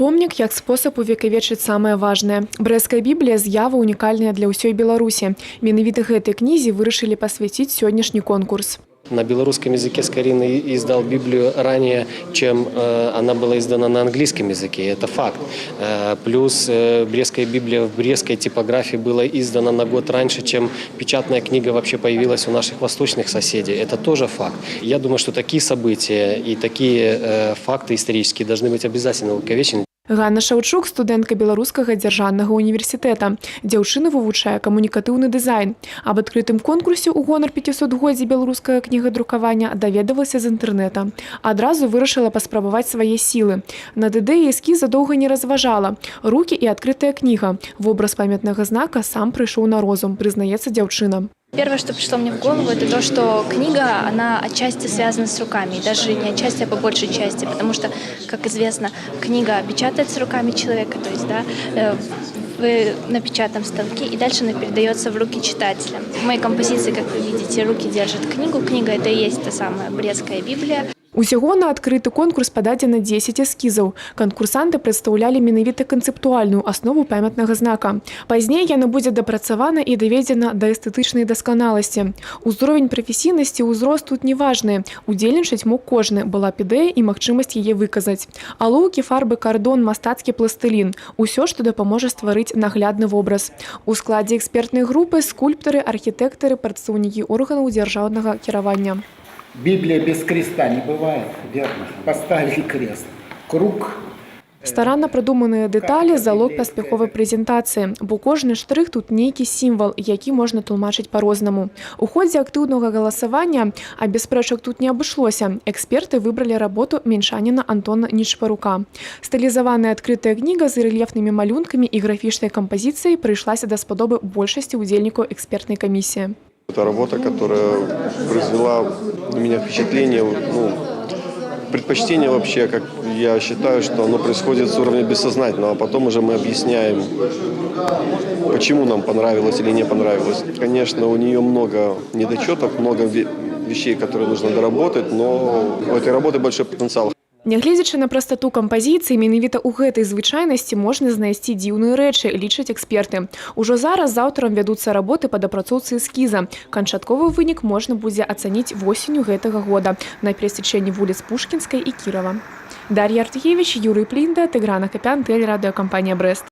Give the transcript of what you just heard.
Помнік як спосаб увекавечыць самае важнае. Брэсцкая Біблія з'ява унікальная для ўсёй Беларусі. Менавіта гэтай кнізе вырашылі пасвяціць сённяшні конкурс. На белорусском языке Скорин издал Библию ранее, чем она была издана на английском языке. Это факт. Плюс Брестская Библия в брестской типографии была издана на год раньше, чем печатная книга вообще появилась у наших восточных соседей. Это тоже факт. Я думаю, что такие события и такие факты исторические должны быть обязательно увековечены. Ганна Шаўчук – студэнтка Беларускага дзяржаўнага універсітэта. Дзяўчына вывучае камунікатыўны дызайн. Аб адкрытым конкурсе ў гонар 500-годдзя беларускага кнігадрукавання даведалася з інтэрнэта. Адразу вырашыла паспрабаваць свае сілы. Над ідэяй эскіза доўга не разважала. Рукі і адкрытая кніга. Вобраз памятнага знака сам прыйшоў на розум, прызнаецца дзяўчына. Первое, что пришло мне в голову, это то, что книга, она отчасти связана с руками. И даже не отчасти, а по большей части. Потому что, как известно, книга печатается руками человека, то есть на печатном станке, и дальше она передается в руки читателя. В моей композиции, как вы видите, руки держат книгу. Книга – это и есть та самая Брестская Библия. Усяго на адкрыты конкурс пададзена 10 эскізаў. Канкурсанты прадстаўлялі менавіта канцэптуальную аснову памятнага знака. Пазней яна будзе дапрацавана і даведзена да эстэтычнай дасканаласці. Узровень прафесійнасці і ўзрост тут не важны. Удзельнічаць мог кожны, была б ідэя і магчымасць яе выказаць. Алоўкі, фарбы, кардон, мастацкі пластылін – усё, што дапаможа стварыць наглядны вобраз. У складзе экспертнай групы скульптары, архітэктары, прадстаўнікі органаў дзяржаўнага кіравання. Библия без креста не бывает, верно? Поставили крест. Круг. Старанна прадуманыя дэталі – залог паспяховай прэзентацыі, бо кожны штрых тут нейкі сімвал, які можна тлумачыць па-рознаму. У ходзе актыўнага галасавання, а без спрэчак тут не абышлося, эксперты выбралі работу мінчаніна Антона Нічпарука. Стылізаваная адкрытая кніга з рэльефнымі малюнкамі і графічнай кампазіцыяй прыйшлася даспадобы большасці удзельнікаў экспертнай камісіі. Это работа, которая произвела на меня впечатление, предпочтение вообще, как я считаю, что оно происходит с уровня бессознательного, а потом уже мы объясняем, почему нам понравилось или не понравилось. Конечно, у нее много недочетов, много вещей, которые нужно доработать, но у этой работы большой потенциал. Нягледзячы на прастату кампазіцыі, менавіта ў гэтай звычайнасці можна знайсці дзіўныя рэчы, лічаць эксперты. Ужо зараз з аўтарам вядуцца работы па дапрацоўцы эскіза. Канчатковы вынік можна будзе ацаніць восенню гэтага года на перасячэнні вуліц Пушкінскай і Кірава. Дар'я Артыгевіч, Юрый Плінда, Тыгран Акапян, тэлерадыёкампанія «Брэст».